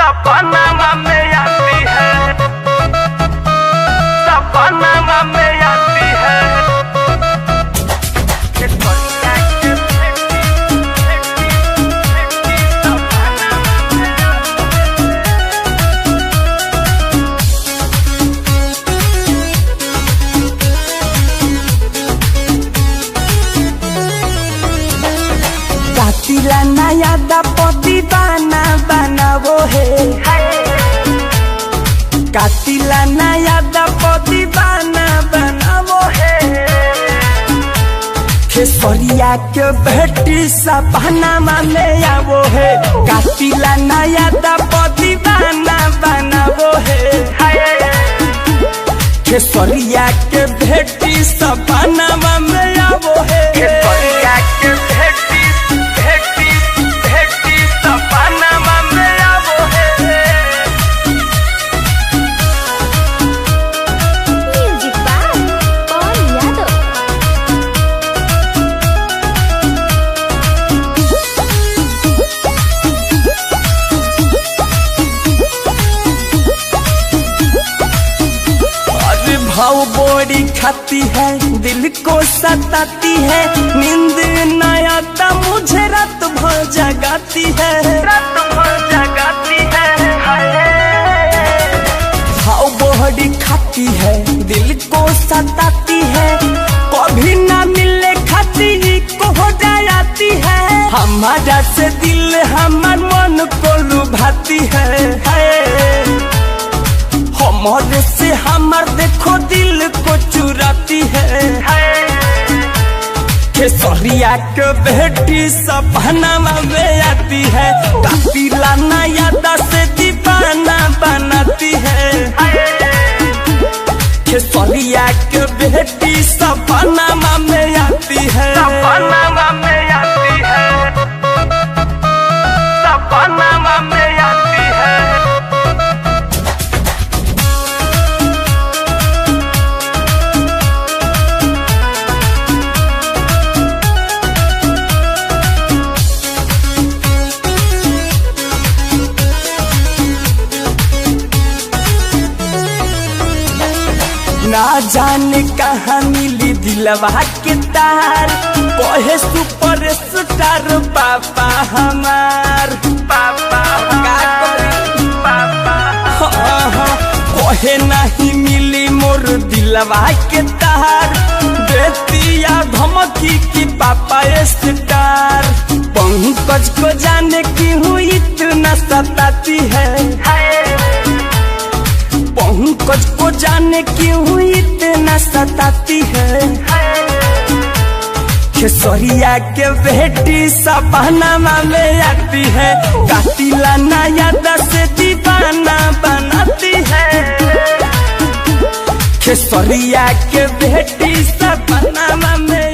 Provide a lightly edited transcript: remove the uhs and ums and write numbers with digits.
सपना में आती है, सपना में आती है। कातिला नया दपति बाना बनावो है, कातिला नया दपति बाना बनावो है। खेसरिया के बेटी सपना में आवो है, कातिला नया दपति बाना बनावो है। खेसरिया के बेटी सपना में आवो है, खेसरिया के बेटी सपना में आवो है। म्यूजिक बाय पवन यादव। अरे भाव बोरी खाती है, दिल को सताती है, नींद न आता मुझे रात भर जगाती है, रात भर जगाती है। भाव बोरी खाती है, दिल को सताती है, कभी ना मिलने खाती को हो जाती है। हमारा से दिल हमार मन को लुभाती है। हमारे से हमार देखो दिल को चुराती है। खेसरिया के बेटी सपना में आती है, कातिला नया दस दीवाना बनाती है। खेसरिया के बेटी सपना में आती है, सपना में आती है, सपना में आती है। ना जाने कहाँ मिली दिलवा के तार, कहे सुपर स्टार पापा हमार। पापा का करी पापा कहे नहीं मिली मोर दिलवा के तार, बेतिया धमकी की पापा स्टार। पंकज को जाने क्यों इतना सताती है, पंकज को जाने क्यों इतना सताती है। खेसरिया के बेटी सपना में आती है, कातिला नया दस दीवाना बनाती है। खेसरिया के बेटी सपना में